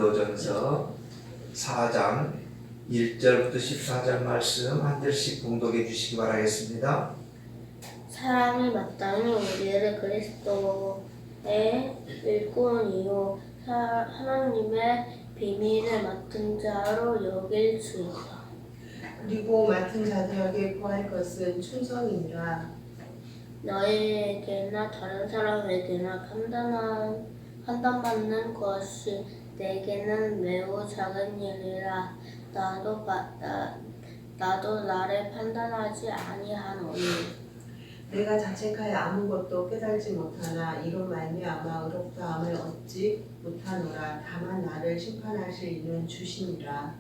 고린도전서 4장 1절부터 14절 말씀 한 절씩 봉독해 주시기 바라겠습니다. 사람이 마땅히 우리를 그리스도의 일꾼이요 하나님의 비밀을 맡은 자로 여길지어다. 그리고 맡은 자들에게 구할 것은 충성이니라. 너희에게나 다른 사람에게나 판단받는 것이 내게는 매우 작은 일이라. 나도 나를 판단하지 아니하노니 내가 자책하여 아무것도 깨달지 못하나 이로 말미암아 의롭다함을 얻지 못하노라. 다만 나를 심판하실 이는 주시니라.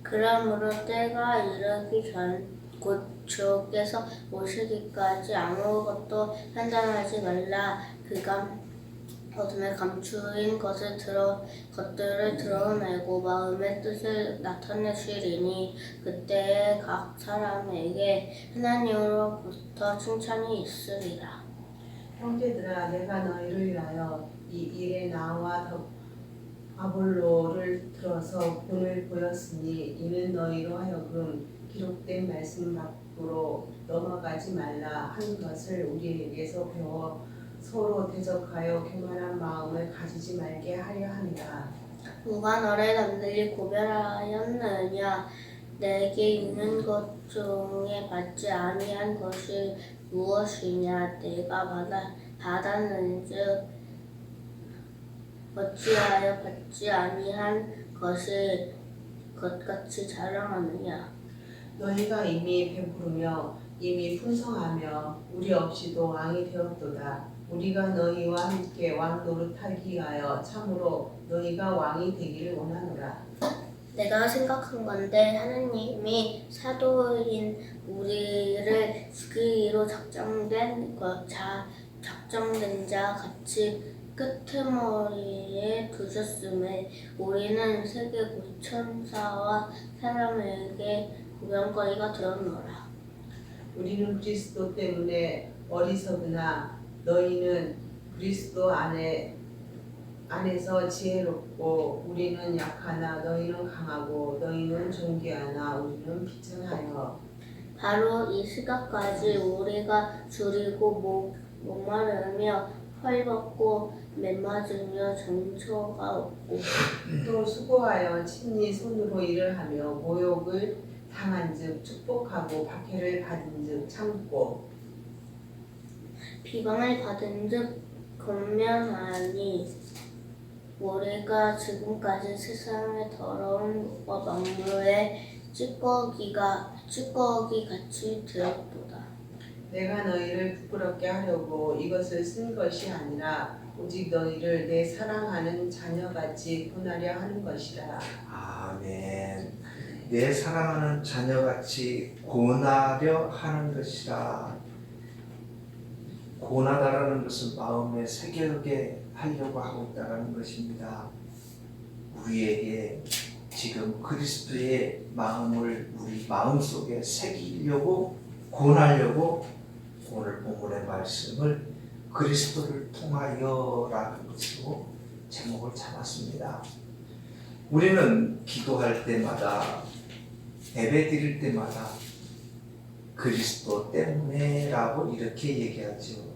그러므로 때가 이르기 전 곧 주께서 오시기까지 아무것도 판단하지 말라. 그가 어둠에 감추인 것들을 드러내고 마음의 뜻을 나타내시리니 그때에 각 사람에게 하나님으로부터 칭찬이 있으리라. 형제들아, 내가 너희를 위하여 이 일에 나와 아볼로를 들어서 본을 보였으니 이는 너희로 하여금 기록된 말씀 밖으로 넘어가지 말라 하는 것을 우리에게서 배워 서로 대적하여 교만한 마음을 가지지 말게 하려 함이라. 누가 너를 남들이 구별하였느냐? 내게 있는 것 중에 받지 아니한 것이 무엇이냐? 내가 받았는즉 어찌하여 받지 아니한 것을 것같이 자랑하느냐? 너희가 이미 배부르며 이미 풍성하며 우리 없이도 왕이 되었도다. 우리가 너희와 함께 왕 노릇하기 위하여 참으로 너희가 왕이 되기를 원하노라. 내가 생각한 건데 하나님이 사도인 우리를 죽이기로 작정된 자 같이 끄트머리에 두셨음에 우리는 세계 9천사와 사람에게 구경거리가 되었노라. 우리는 그리스도 때문에 어리석으나 너희는 그리스도 안에서 지혜롭고 우리는 약하나 너희는 강하고 너희는 존귀하나 우리는 비천하여. 바로 이 시각까지 우리가 줄이고 목마르며 헐벗고 맨맞으며 정처가 없고 또 수고하여 친히 손으로 일을 하며 모욕을 당한즉 축복하고 박해를 받은즉 참고 비방을 받은즉 권면하니 우리가 지금까지 세상의 더러운 것과 만물의 찌꺼기 같이 되었도다. 내가 너희를 부끄럽게 하려고 이것을 쓴 것이 아니라 오직 너희를 내 사랑하는 자녀같이 권하려 하는 것이라. 아멘. 내 사랑하는 자녀같이 권하려 하는 것이라. 권하다라는 것은 마음에 새겨게 하려고 하고 있다는 것입니다. 우리에게 지금 그리스도의 마음을 우리 마음속에 새기려고 권하려고 오늘 본문의 말씀을 그리스도를 통하여라는 것으로 제목을 잡았습니다. 우리는 기도할 때마다 예배 드릴 때마다 그리스도 때문에 라고 이렇게 얘기하죠.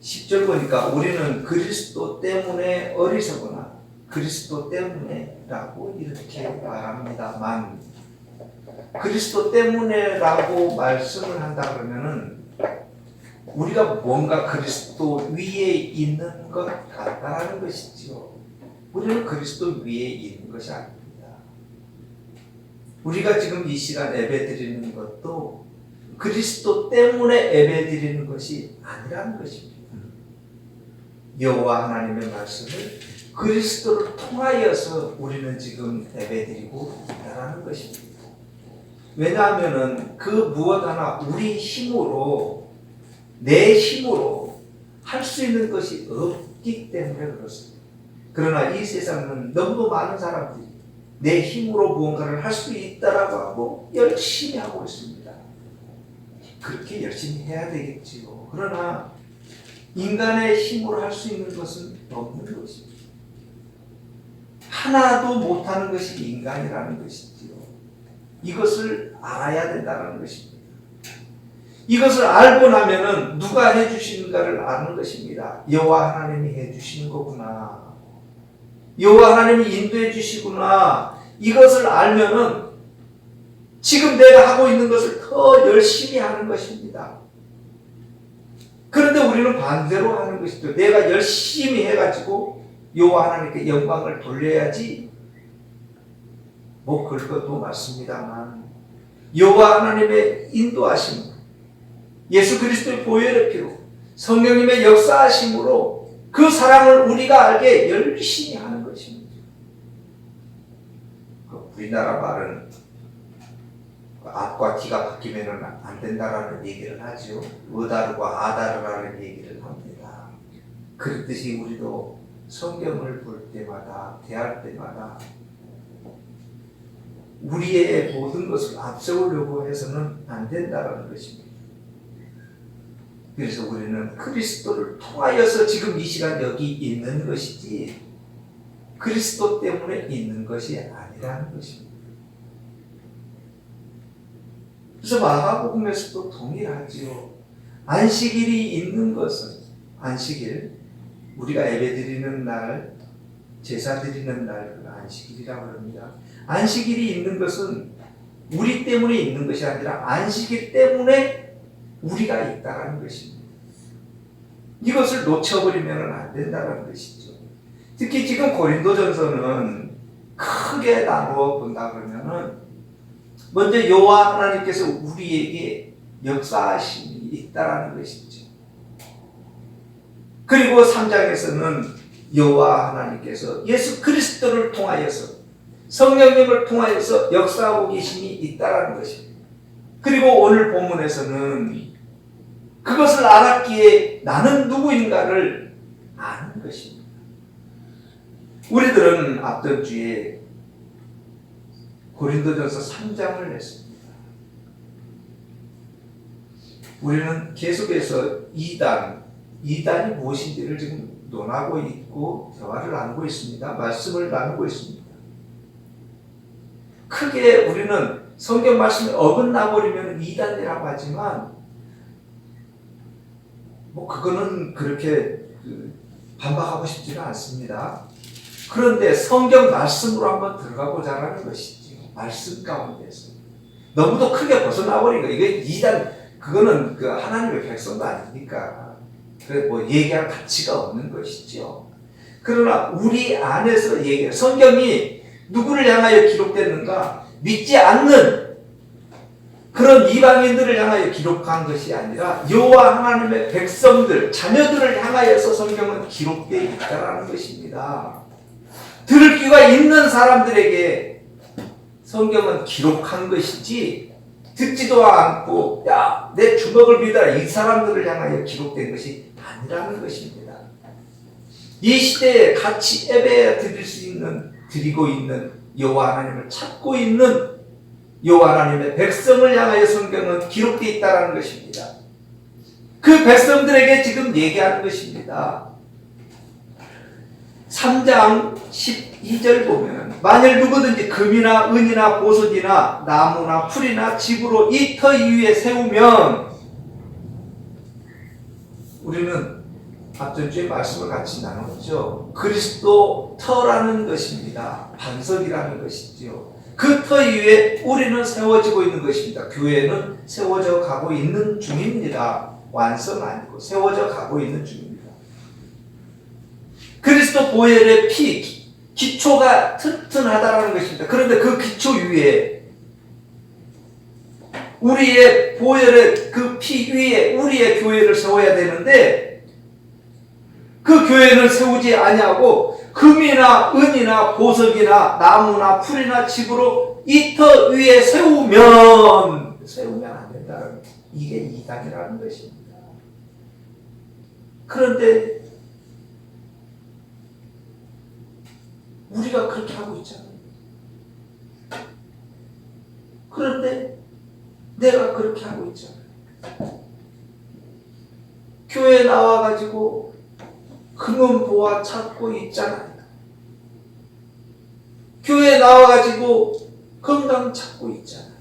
10절 보니까 우리는 그리스도 때문에 어리석거나 그리스도 때문에 라고 이렇게 말합니다만 그리스도 때문에 라고 말씀을 한다 그러면은 우리가 뭔가 그리스도 위에 있는 것 같다는 것이죠. 우리는 그리스도 위에 있는 것이 아닙니다. 우리가 지금 이 시간 예배 드리는 것도 그리스도 때문에 예배 드리는 것이 아니라는 것입니다. 여호와 하나님의 말씀을 그리스도를 통하여서 우리는 지금 예배 드리고 있다는 것입니다. 왜냐하면 그 무엇 하나 우리 힘으로 내 힘으로 할 수 있는 것이 없기 때문에 그렇습니다. 그러나 이 세상은 너무 많은 사람들이 내 힘으로 무언가를 할 수 있다라고 하고 열심히 하고 있습니다. 그렇게 열심히 해야 되겠지요. 그러나 인간의 힘으로 할 수 있는 것은 없는 것입니다. 하나도 못하는 것이 인간이라는 것이지요. 이것을 알아야 된다는 것입니다. 이것을 알고 나면은 누가 해주시는가를 아는 것입니다. 여호와 하나님이 해주시는 거구나. 여호와 하나님이 인도해 주시구나. 이것을 알면은 지금 내가 하고 있는 것을 더 열심히 하는 것입니다. 그런데 우리는 반대로 하는 것이죠. 내가 열심히 해가지고 여호와 하나님께 영광을 돌려야지. 뭐 그럴 것도 맞습니다만 여호와 하나님의 인도하심, 예수 그리스도의 보혈의 피로, 성령님의 역사하심으로 그 사랑을 우리가 알게 열심히 하는 것입니다. 우리나라 말은 앞과 뒤가 바뀌면 안 된다라는 얘기를 하죠. 어다르고 아다르라는 얘기를 합니다. 그렇듯이 우리도 성경을 볼 때마다, 대할 때마다 우리의 모든 것을 앞세우려고 해서는 안 된다는 것입니다. 그래서 우리는 그리스도를 통하여서 지금 이 시간 여기 있는 것이지 그리스도 때문에 있는 것이 아니라는 것입니다. 그래서 마가복음에서도 동일하지요. 안식일이 있는 것은 안식일, 우리가 예배드리는 날, 제사 드리는 날 안식일이라고 합니다. 안식일이 있는 것은 우리 때문에 있는 것이 아니라 안식일 때문에 우리가 있다는 것입니다. 이것을 놓쳐버리면 안 된다는 것이죠. 특히 지금 고린도전서는 크게 나누어 본다 그러면은 먼저 여호와 하나님께서 우리에게 역사하심이 있다라는 것이죠. 그리고 3장에서는 여호와 하나님께서 예수 그리스도를 통하여서 성령님을 통하여서 역사하고 계심이 있다라는 것입니다. 그리고 오늘 본문에서는 그것을 알았기에 나는 누구인가를 아는 것입니다. 우리들은 앞전 주에 고린도전서 3장을 냈습니다. 우리는 계속해서 이단이 무엇인지를 지금 논하고 있고 대화를 나누고 있습니다. 말씀을 나누고 있습니다. 크게 우리는 성경 말씀에 어긋나 버리면 이단이라고 하지만 뭐 그거는 그렇게 반박하고 싶지는 않습니다. 그런데 성경 말씀으로 한번 들어가보자 하는 것이죠. 말씀 가운데서 너무도 크게 벗어나 버린 거. 이게 이단 그거는 그 하나님의 백성도 아니니까 그 뭐 얘기할 가치가 없는 것이죠. 그러나 우리 안에서 얘기해 성경이 누구를 향하여 기록됐는가? 믿지 않는 그런 이방인들을 향하여 기록한 것이 아니라 여호와 하나님의 백성들, 자녀들을 향하여서 성경은 기록되어 있다는 것입니다. 들을 귀가 있는 사람들에게 성경은 기록한 것이지 듣지도 않고 야, 내 주먹을 믿어라 이 사람들을 향하여 기록된 것이 아니라는 것입니다. 이 시대에 같이 예배 드릴 수 있는, 드리고 있는 여호와 하나님을 찾고 있는 여호와 하나님의 백성을 향하여 성경은 기록되어 있다는 것입니다. 그 백성들에게 지금 얘기하는 것입니다. 3장 12절 보면 만일 누구든지 금이나 은이나 보석이나 나무나 풀이나 집으로 이 터 위에 세우면 우리는 앞전 주에 말씀을 같이 나눴죠. 그리스도 터라는 것입니다. 반석이라는 것이죠. 그 터 위에 우리는 세워지고 있는 것입니다. 교회는 세워져 가고 있는 중입니다. 완성 아니고 세워져 가고 있는 중입니다. 그리스도 보혈의 피, 기초가 튼튼하다는 것입니다. 그런데 그 기초 위에 우리의 보혈의 그 피 위에 우리의 교회를 세워야 되는데 그 교회는 세우지 아니하고 금이나 은이나 보석이나 나무나 풀이나 집으로 이 터 위에 세우면 안 된다는 이게 이단이라는 것입니다. 그런데 우리가 그렇게 하고 있잖아요. 그런데 내가 그렇게 하고 있잖아요. 교회에 나와가지고 금은 보화 찾고 있잖아요. 교회에 나와가지고 건강 찾고 있잖아요.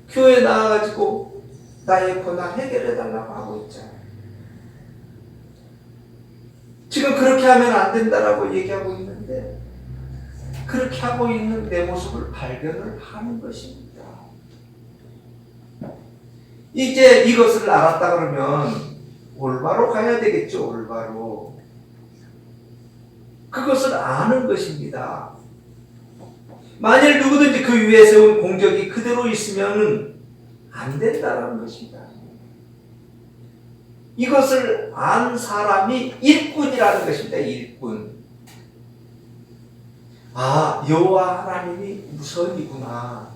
교회에 나와가지고 나의 고난 해결해달라고 하고 있잖아요. 지금 그렇게 하면 안 된다라고 얘기하고 있는데 그렇게 하고 있는 내 모습을 발견을 하는 것입니다. 이제 이것을 알았다 그러면 올바로 가야 되겠죠. 올바로. 그것을 아는 것입니다. 만일 누구든지 그 위에 세운 공적이 그대로 있으면 안 된다는 것입니다. 이것을 안 사람이 일꾼이라는 것입니다. 일꾼. 아, 여호와 하나님이 우선이구나.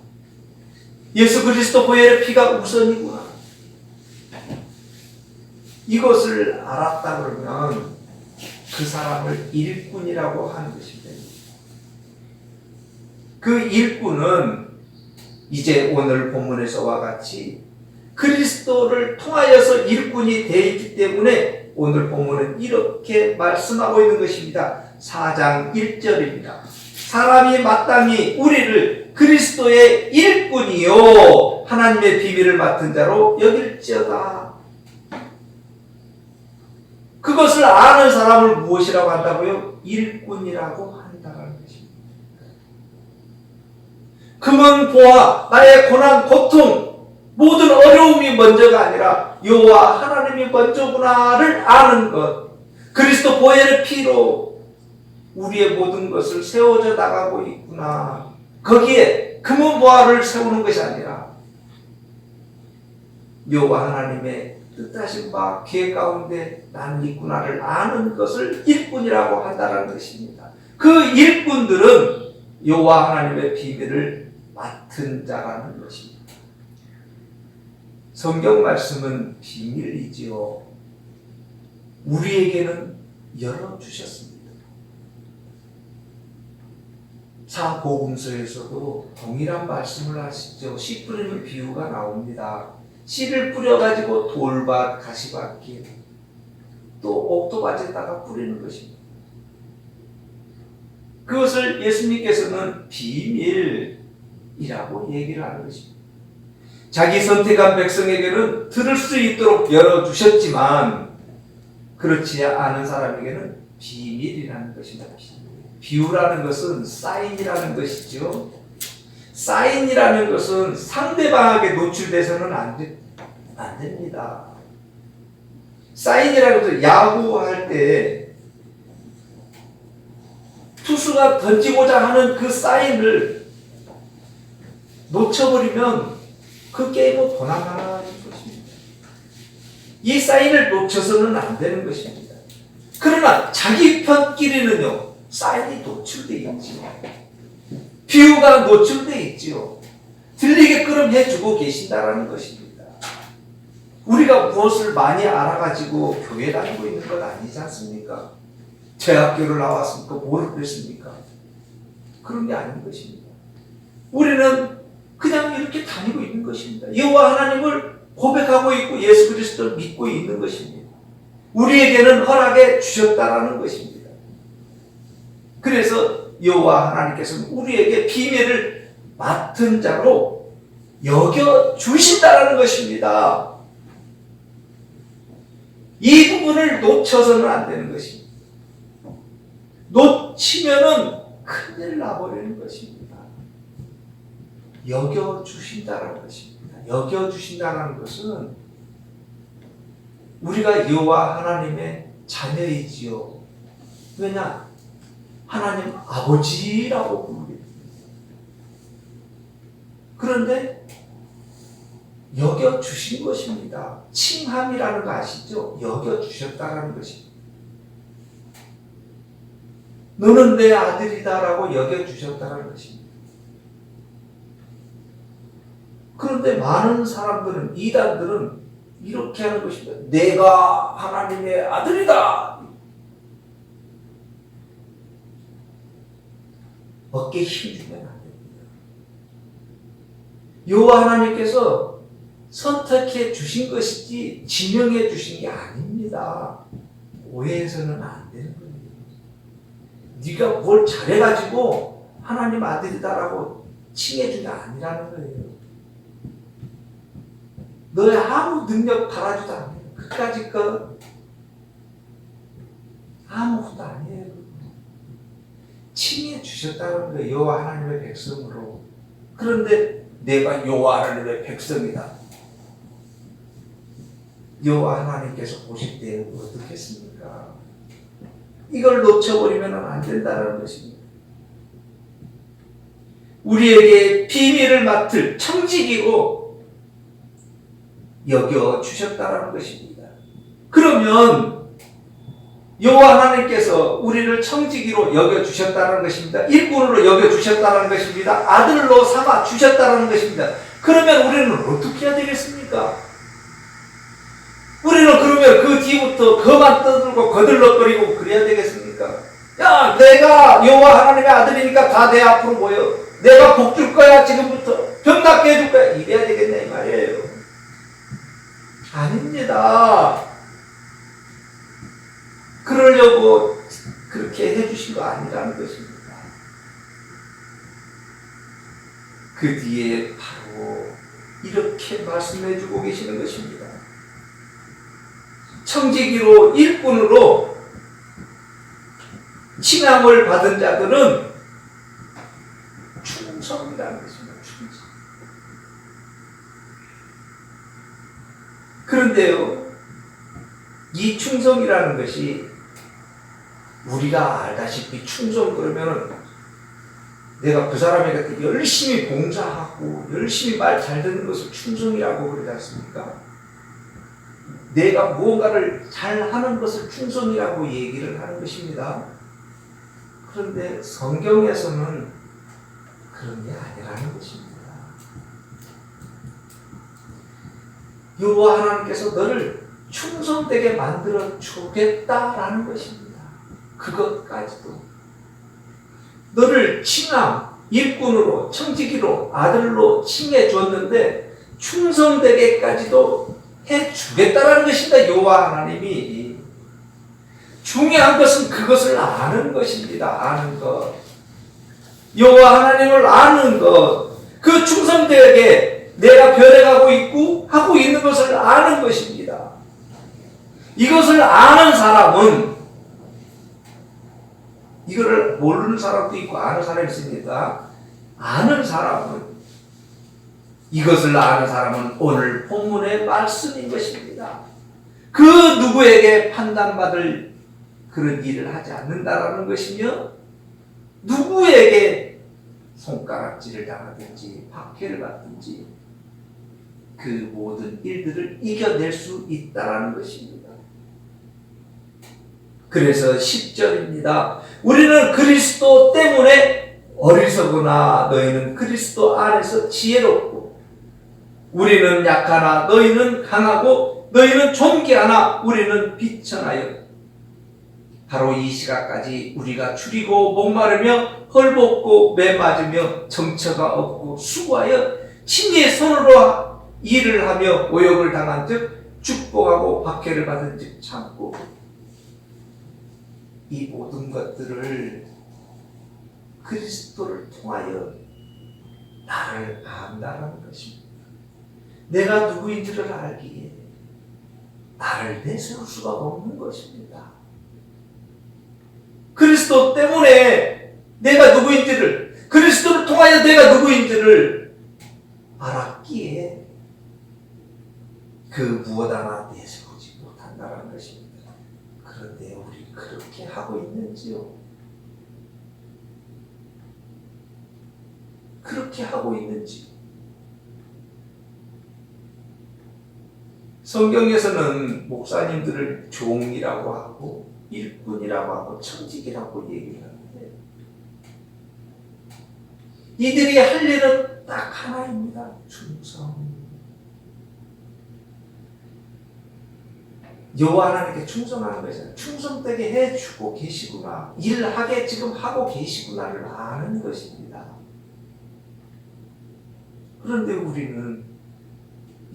예수 그리스도 보혈의 피가 우선이구나. 이것을 알았다 그러면 그 사람을 일꾼이라고 하는 것입니다. 그 일꾼은 이제 오늘 본문에서와 같이 그리스도를 통하여서 일꾼이 되어 있기 때문에 오늘 본문은 이렇게 말씀하고 있는 것입니다. 4장 1절입니다. 사람이 마땅히 우리를 그리스도의 일꾼이요 하나님의 비밀을 맡은 자로 여길지어다. 그것을 아는 사람을 무엇이라고 한다고요? 일꾼이라고 한다는 것입니다. 금은 보아 나의 고난 고통 모든 어려움이 먼저가 아니라 여호와 하나님이 먼저구나를 아는 것. 그리스도 보혈의 피로 우리의 모든 것을 세워져 나가고 있구나. 거기에 금은 보아를 세우는 것이 아니라 여호와 하나님의 뜻하신 바 계획 가운데 나는 있구나를 아는 것을 일꾼이라고 한다는 것입니다. 그 일꾼들은 여호와 하나님의 비밀을 맡은 자라는 것입니다. 성경 말씀은 비밀이지요. 우리에게는 열어주셨습니다. 사복음서에서도 동일한 말씀을 하시죠. 씨 뿌리는 비유가 나옵니다. 씨를 뿌려가지고 돌밭, 가시밭길, 또 옥토밭에다가 뿌리는 것입니다. 그것을 예수님께서는 비밀이라고 얘기를 하는 것입니다. 자기 선택한 백성에게는 들을 수 있도록 열어주셨지만 그렇지 않은 사람에게는 비밀이라는 것입니다. 비유라는 것은 사인이라는 것이죠. 사인이라는 것은 상대방에게 노출돼서는 안 됩니다. 사인이라는 것은 야구할 때 투수가 던지고자 하는 그 사인을 놓쳐버리면 그 게임은 도망가는 것입니다. 이 사인을 놓쳐서는 안 되는 것입니다. 그러나 자기 편끼리는요, 사인이 노출되어 있지요. 비유가 노출되어 있지요. 들리게끔 해주고 계신다라는 것입니다. 우리가 무엇을 많이 알아가지고 교회 다니고 있는 것 아니지 않습니까? 대학교를 나왔습니까? 뭘 그랬습니까? 그런 게 아닌 것입니다. 우리는 그냥 이렇게 다니고 있는 것입니다. 여호와 하나님을 고백하고 있고 예수 그리스도를 믿고 있는 것입니다. 우리에게는 허락해 주셨다라는 것입니다. 그래서 여호와 하나님께서는 우리에게 비밀을 맡은 자로 여겨 주신다라는 것입니다. 이 부분을 놓쳐서는 안 되는 것입니다. 놓치면은 큰일 나버리는 것입니다. 여겨 주신다라는 것입니다. 여겨 주신다라는 것은 우리가 여호와 하나님의 자녀이지요. 왜냐? 하나님 아버지라고 부르게 됩니다. 그런데 여겨 주신 것입니다. 칭함이라는 거 아시죠? 여겨 주셨다라는 것입니다. 너는 내 아들이다라고 여겨 주셨다라는 것입니다. 그런데 많은 사람들은, 이단들은 이렇게 하는 것입니다. 내가 하나님의 아들이다. 어깨에 힘주면 안 됩니다. 여호와 하나님께서 선택해 주신 것이지 지명해 주신 게 아닙니다. 오해해서는 안 되는 겁니다. 네가 뭘 잘해가지고 하나님 아들이다라고 칭해준 게 아니라는 거예요. 너의 아무 능력 바라지도 않아요. 그까짓 거 아무것도 아니에요. 칭해 주셨다는 거예요. 여호와 하나님의 백성으로. 그런데 내가 여호와 하나님의 백성이다. 여호와 하나님께서 보실 때 어떻겠습니까? 이걸 놓쳐버리면 안 된다는 것입니다. 우리에게 비밀을 맡을 청지기로 여겨 주셨다는 것입니다. 그러면 여호와 하나님께서 우리를 청지기로 여겨 주셨다는 것입니다. 일꾼으로 여겨 주셨다는 것입니다. 아들로 삼아 주셨다는 것입니다. 그러면 우리는 어떻게 해야 되겠습니까? 우리는 그러면 그 뒤부터 그만 떠들고 거들럭거리고 그래야 되겠습니까? 야, 내가 여호와 하나님의 아들이니까 다 내 앞으로 모여. 내가 복 줄 거야, 지금부터. 병 낫게 해줄 거야. 이래야 되겠네, 이 말이에요. 아닙니다. 그러려고 그렇게 해주신 거 아니라는 것입니다. 그 뒤에 바로 이렇게 말씀해주고 계시는 것입니다. 청지기로 일꾼으로 칭함을 받은 자들은 충성이라는 것입니다. 충성. 그런데요, 이 충성이라는 것이 우리가 알다시피 충성 그러면은 내가 그 사람에게 열심히 봉사하고 열심히 말 잘 듣는 것을 충성이라고 그러지 않습니까? 내가 무언가를 잘하는 것을 충성이라고 얘기를 하는 것입니다. 그런데 성경에서는 그런 게 아니라는 것입니다. 여호와 하나님께서 너를 충성되게 만들어 주겠다라는 것입니다. 그것까지도 너를 칭함, 일꾼으로, 청지기로, 아들로 칭해 주었는데 충성되게까지도 해주겠다라는 것입니다. 여호와 하나님이. 중요한 것은 그것을 아는 것입니다. 아는 것. 여호와 하나님을 아는 것. 그 충성되게 내가 변해가고 있고 하고 있는 것을 아는 것입니다. 이것을 아는 사람은, 이거를 모르는 사람도 있고 아는 사람이 있습니다. 아는 사람은, 이것을 아는 사람은 오늘 본문의 말씀인 것입니다. 그 누구에게 판단받을 그런 일을 하지 않는다라는 것이며, 누구에게 손가락질을 당하든지 박해를 받든지 그 모든 일들을 이겨낼 수 있다라는 것입니다. 그래서 10절입니다. 우리는 그리스도 때문에 어리석으나 너희는 그리스도 안에서 지혜롭고, 우리는 약하나 너희는 강하고, 너희는 존귀하나 우리는 비천하여. 바로 이 시각까지 우리가 줄이고 목마르며 헐벗고 매맞으며 정처가 없고 수고하여 친히 손으로 일을 하며 모욕을 당한 즉 축복하고 박해를 받은 즉 참고, 이 모든 것들을 그리스도를 통하여 나를 안다는 것입니다. 내가 누구인지를 알기에 나를 내세울 수가 없는 것입니다. 그리스도 때문에 내가 누구인지를, 그리스도를 통하여 내가 누구인지를 알았기에 그 무엇 하나 내세우지 못한다는 것입니다. 그런데 우리 그렇게 하고 있는지요? 그렇게 하고 있는지? 성경에서는 목사님들을 종이라고 하고 일꾼이라고 하고 청직이라고 얘기를 하는데, 이들이 할 일은 딱 하나입니다. 충성. 여호와 하나님께 충성하는 것이잖아요. 충성되게 해주고 계시구나, 일하게 지금 하고 계시구나를 아는 것입니다. 그런데 우리는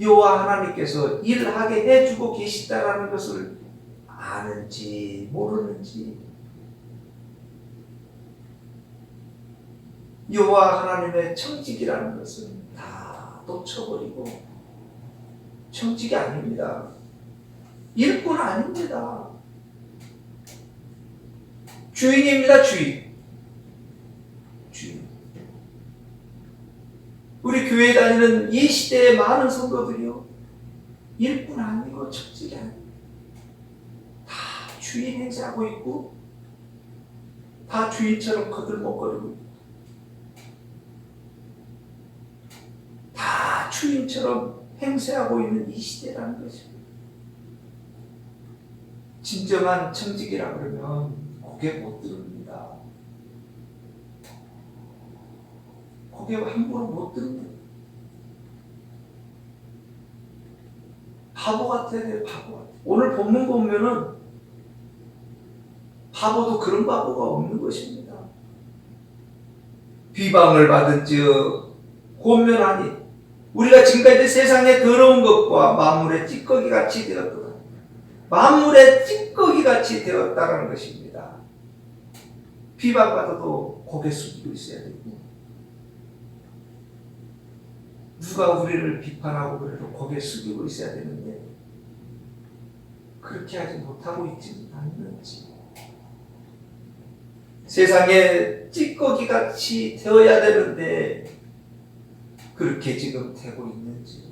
여호와 하나님께서 일하게 해주고 계시다라는 것을 아는지 모르는지, 여호와 하나님의 청직이라는 것은 다 놓쳐버리고 청직이 아닙니다. 일꾼 아닙니다. 주인입니다. 주인. 우리 교회 다니는 이 시대의 많은 성도들이요, 일꾼 아니고 청직이 아니고 다 주인 행세하고 있고 다 주인처럼 거들먹거리고 있고 다 주인처럼 행세하고 있는 이 시대라는 것입니다. 진정한 청직이라 그러면 고개 못 들습니다. 고개 함부로 못 들습니다. 바보 같아야 돼요. 바보 같아. 오늘 본문 보면은 바보도 그런 바보가 없는 것입니다. 비방을 받은즉 권면하니 우리가 지금까지 세상의 더러운 것과 만물의 찌꺼기 같이 되었다. 만물의 찌꺼기 같이 되었다는 것입니다. 비방받아도 고개 숙이고 있어야 되고, 누가 우리를 비판하고 그래도 고개 숙이고 있어야 되는데 그렇게 하지 못하고 있지는 않는지, 세상에 찌꺼기같이 되어야 되는데 그렇게 지금 되고 있는지,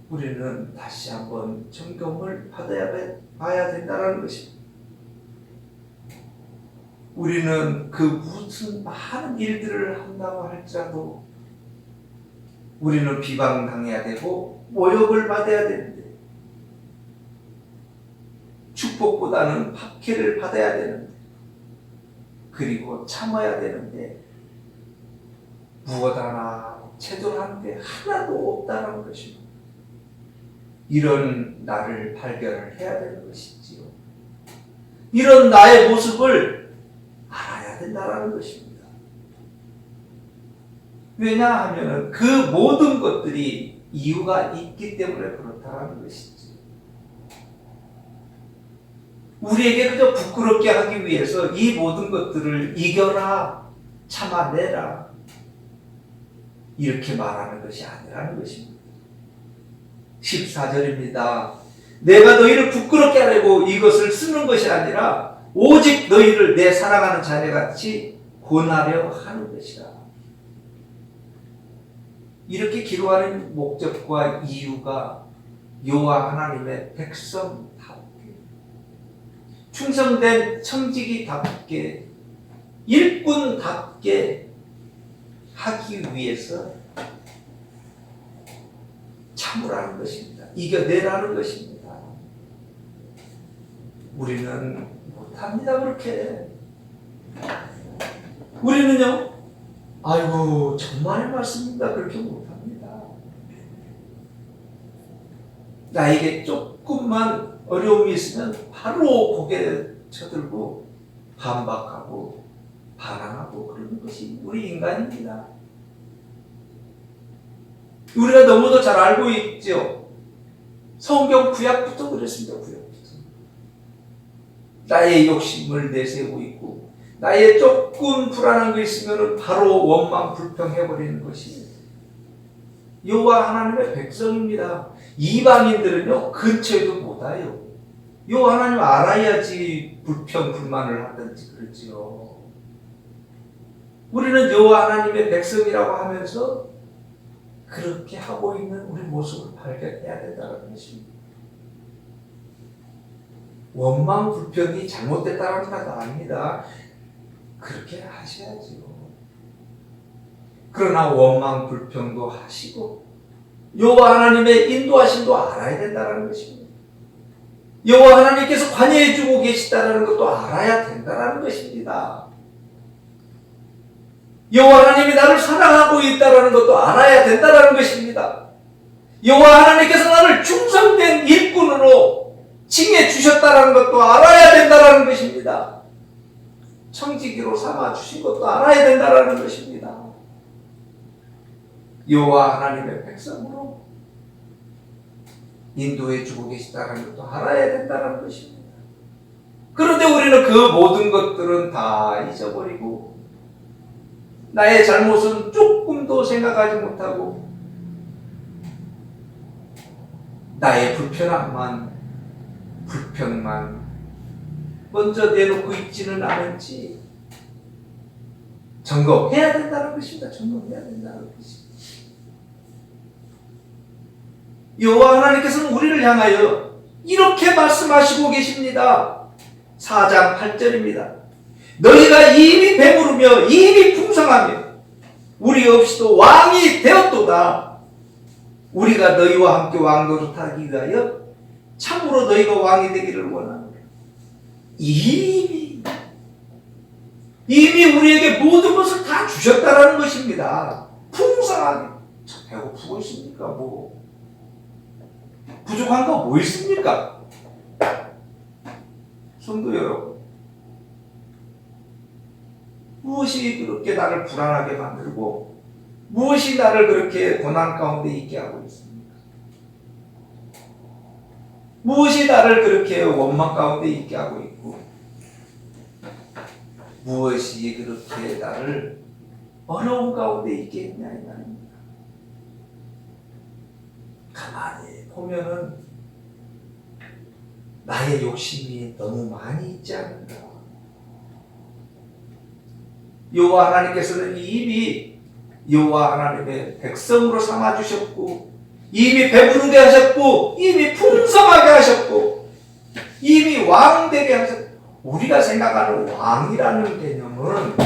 우리는 다시 한번 점검을 봐야 된다는 것입니다. 우리는 그 무슨 많은 일들을 한다고 할지라도 우리는 비방당해야 되고 모욕을 받아야 되는데, 축복보다는 박해를 받아야 되는데, 그리고 참아야 되는데 무엇 하나 제대로 하는 게 하나도 없다는 것입니다. 이런 나를 발견을 해야 되는 것이지요. 이런 나의 모습을 알아야 된다는 것입니다. 왜냐하면 그 모든 것들이 이유가 있기 때문에 그렇다는 것이지. 우리에게 그저 부끄럽게 하기 위해서 이 모든 것들을 이겨라, 참아내라, 이렇게 말하는 것이 아니라는 것입니다. 14절입니다. 내가 너희를 부끄럽게 하려고 이것을 쓰는 것이 아니라 오직 너희를 내 사랑하는 자녀같이 권하려 하는 것이라. 이렇게 기록하는 목적과 이유가 여호와 하나님의 백성답게, 충성된 청지기답게, 일꾼답게 하기 위해서 참으라는 것입니다. 이겨내라는 것입니다. 우리는 못합니다. 그렇게. 우리는요, 아이고 정말의 말씀입니다. 그렇게 못합니다. 나에게 조금만 어려움이 있으면 바로 고개 쳐들고 반박하고 반항하고 그러는 것이 우리 인간입니다. 우리가 너무도 잘 알고 있죠. 성경 구약부터 그랬습니다. 구약부터. 나의 욕심을 내세우고 있고 나의 조금 불안한 거 있으면 바로 원망 불평해버리는 것이 여호와 하나님의 백성입니다. 이방인들은요 근처에도 못 와요. 여호와 하나님 알아야지 불평 불만을 하든지 그러지요. 우리는 여호와 하나님의 백성이라고 하면서 그렇게 하고 있는 우리 모습을 발견해야 된다는 것입니다. 원망 불평이 잘못됐다는 것은 아닙니다. 그렇게 하셔야지요. 그러나 원망 불평도 하시고 여호와 하나님의 인도하심도 알아야 된다는 것입니다. 여호와 하나님께서 관여해주고 계시다는 것도 알아야 된다는 것입니다. 여호와 하나님이 나를 사랑하고 있다는 것도 알아야 된다는 것입니다. 여호와 하나님께서 나를 충성된 일꾼으로 칭해 주셨다는 것도 알아야 된다는 것입니다. 청지기로 삼아 주신 것도 알아야 된다는 것입니다. 여호와 하나님의 백성으로 인도해 주고 계시다는 것도 알아야 된다는 것입니다. 그런데 우리는 그 모든 것들은 다 잊어버리고 나의 잘못은 조금도 생각하지 못하고 나의 불평만 먼저 내놓고 있지는 않은지 점검해야 된다는 것입니다. 점검해야 된다는 것입니다. 여호와 하나님께서는 우리를 향하여 이렇게 말씀하시고 계십니다. 4장 8절입니다. 너희가 이미 배부르며 이미 풍성하며 우리 없이도 왕이 되었도다. 우리가 너희와 함께 왕노릇하기 위하여 참으로 너희가 왕이 되기를 원하노라. 이미 우리에게 모든 것을 다 주셨다라는 것입니다. 풍성하게. 배고프고 있습니까? 뭐 부족한 거 뭐 있습니까? 성도 여러분, 무엇이 그렇게 나를 불안하게 만들고 무엇이 나를 그렇게 고난 가운데 있게 하고 있습니까? 무엇이 나를 그렇게 원망 가운데 있게 하고 있고 무엇이 그렇게 나를 어려운 가운데 있게 했냐 이 말입니다. 가만히 보면은 나의 욕심이 너무 많이 있지 않은가. 여호와 하나님께서는 이미 여호와 하나님의 백성으로 삼아주셨고 이미 배부르게 하셨고 이미 풍성하게 하셨고 이미 왕되게 하셨고 우리가 생각하는 왕이라는 개념은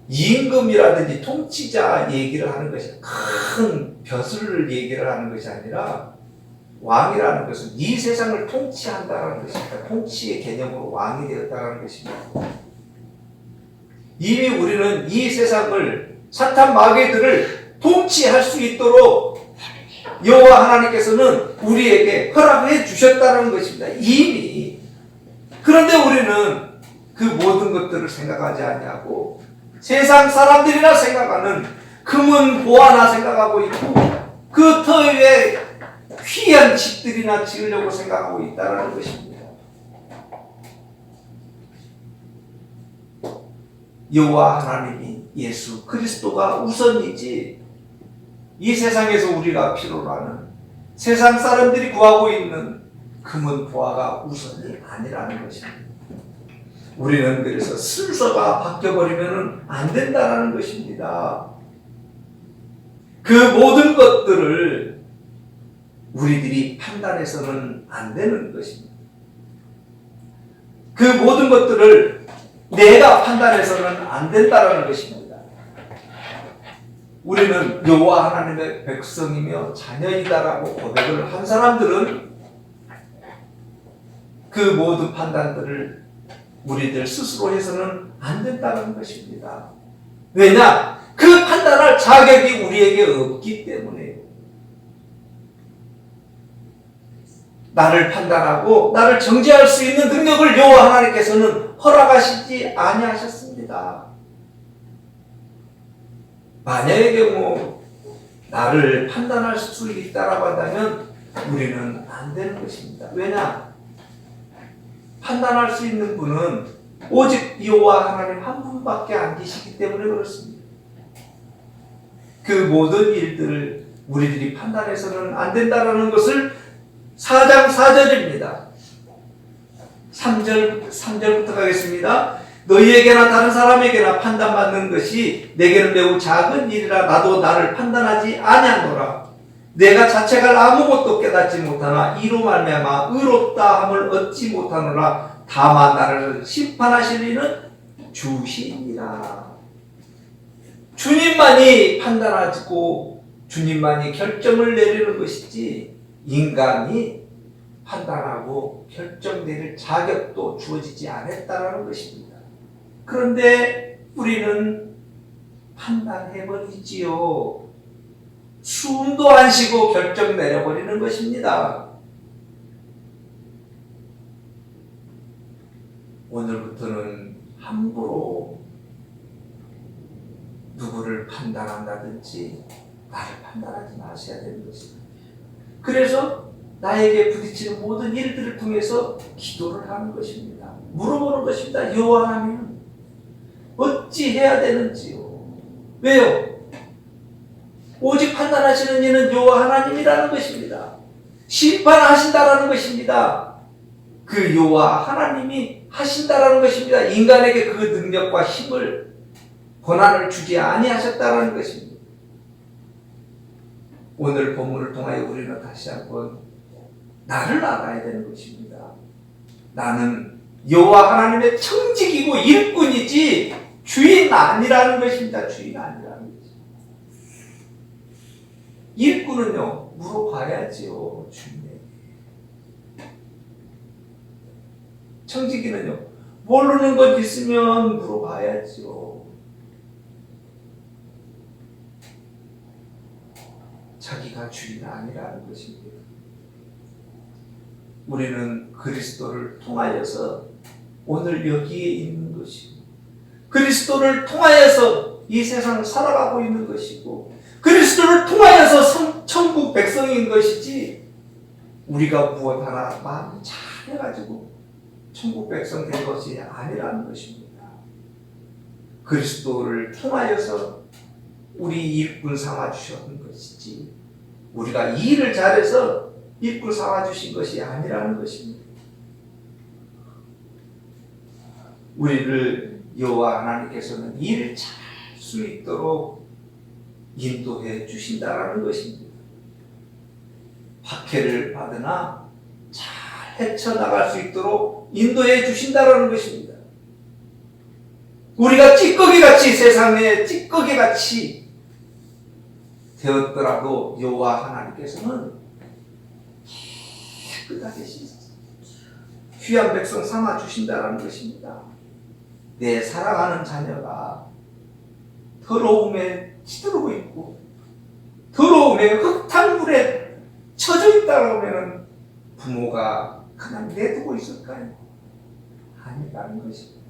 임금이라든지 통치자 얘기를 하는 것이 큰 벼슬을 얘기를 하는 것이 아니라 왕이라는 것은 이 세상을 통치한다는 것입니다. 통치의 개념으로 왕이 되었다는 것입니다. 이미 우리는 이 세상을 사탄 마귀들을 통치할 수 있도록 여호와 하나님께서는 우리에게 허락해 주셨다는 것입니다. 이미. 그런데 우리는 그 모든 것들을 생각하지 아니하고 세상 사람들이나 생각하는 금은 보화나 생각하고 있고 그 터 위에 귀한 집들이나 지으려고 생각하고 있다는 것입니다. 여호와 하나님이 예수 그리스도가 우선이지 이 세상에서 우리가 필요로 하는 세상 사람들이 구하고 있는 금은 보화가 우선이 아니라는 것입니다. 우리는 그래서 순서가 바뀌어버리면 안 된다는 것입니다. 그 모든 것들을 우리들이 판단해서는 안 되는 것입니다. 그 모든 것들을 내가 판단해서는 안 된다는 것입니다. 우리는 여호와 하나님의 백성이며 자녀이다라고 고백을 한 사람들은 그 모든 판단들을 우리들 스스로 해서는 안 된다는 것입니다. 왜냐? 그 판단할 자격이 우리에게 없기 때문에요. 나를 판단하고 나를 정죄할 수 있는 능력을 여호와 하나님께서는 허락하시지 아니하셨습니다. 만약의 경우 나를 판단할 수 있다라고 한다면 우리는 안 되는 것입니다. 왜냐? 판단할 수 있는 분은 오직 여호와 하나님 한 분밖에 안 계시기 때문에 그렇습니다. 그 모든 일들을 우리들이 판단해서는 안 된다는 것을 4장 4절입니다. 3절부터 가겠습니다. 너희에게나 다른 사람에게나 판단받는 것이 내게는 매우 작은 일이라 나도 나를 판단하지 아니하노라. 내가 자책할 아무것도 깨닫지 못하나 이로 말미암아 의롭다 함을 얻지 못하노라. 다만 나를 심판하실 이는 주시니라. 주님만이 판단하고 주님만이 결정을 내리는 것이지 인간이 판단하고 결정 내릴 자격도 주어지지 않았다는 것입니다. 그런데 우리는 판단해버리지요. 숨도 안 쉬고 결정 내려버리는 것입니다. 오늘부터는 함부로 누구를 판단한다든지 나를 판단하지 마셔야 되는 것입니다. 그래서 나에게 부딪히는 모든 일들을 통해서 기도를 하는 것입니다. 물어보는 것입니다. 여호와 하나님, 어찌 해야 되는지요? 왜요? 오직 판단하시는 이는 여호와 하나님이라는 것입니다. 심판하신다라는 것입니다. 그 여호와 하나님이 하신다라는 것입니다. 인간에게 그 능력과 힘을, 권한을 주지 아니하셨다라는 것입니다. 오늘 본문을 통하여 우리는 다시 한번 나를 알아야 되는 것입니다. 나는 여호와 하나님의 청직이고 일꾼이지 주인 아니라는 것입니다. 주인 아니라는 것입니다. 일꾼은요, 물어봐야지요, 주인에게. 청지기는요, 모르는 것 있으면 물어봐야지요. 자기가 주인 아니라는 것입니다. 우리는 그리스도를 통하여서 오늘 여기에 있는 것이고, 그리스도를 통하여서 이 세상을 살아가고 있는 것이고, 그리스도를 통하여서 천국 백성인 것이지, 우리가 무엇 하나 마음 잘해가지고 천국 백성 된 것이 아니라는 것입니다. 그리스도를 통하여서 우리 일꾼 삼아 주셨는 것이지, 우리가 일을 잘해서 일꾼 삼아 주신 것이 아니라는 것입니다. 우리를 여호와 하나님께서는 일을 잘 수 있도록 인도해 주신다라는 것입니다. 박해를 받으나 잘 헤쳐나갈 수 있도록 인도해 주신다라는 것입니다. 우리가 찌꺼기같이, 세상에 찌꺼기같이 되었더라도 여호와 하나님께서는 깨끗하게 씻어서 귀한 백성 삼아 주신다라는 것입니다. 내 사랑하는 자녀가 더러움에 찌들고 있고 더러움에 흙탕물에 처져 있다고 하면 부모가 그냥 내두고 있을까요? 아니라는 것입니다.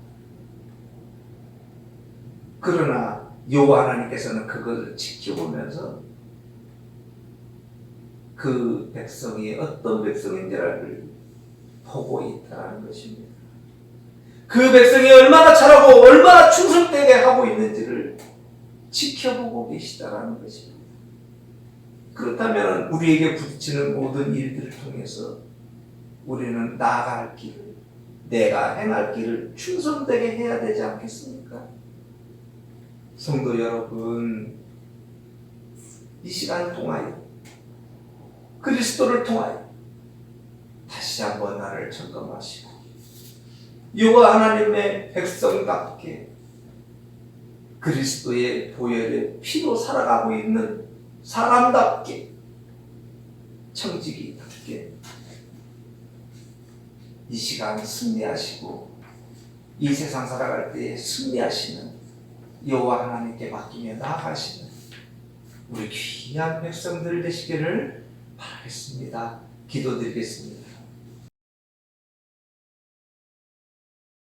그러나 여호와 하나님께서는 그것을 지켜보면서 그 백성이 어떤 백성인지를 보고 있다는 것입니다. 그 백성이 얼마나 잘하고 얼마나 충성되게 하고 있는지를 지켜보고 계시다는 것입니다. 그렇다면 우리에게 부딪히는 모든 일들을 통해서 우리는 나아갈 길을, 내가 행할 길을 충성되게 해야 되지 않겠습니까? 성도 여러분, 이 시간 통하여 그리스도를 통하여 다시 한번 나를 점검하시고 여호와 하나님의 백성답게 그리스도의 보혈의 피로 살아가고 있는 사람답게, 청지기답게 이 시간 승리하시고 이 세상 살아갈 때에 승리하시는 여호와 하나님께 맡기며 나아가시는 우리 귀한 백성들 되시기를 바라겠습니다. 기도드리겠습니다.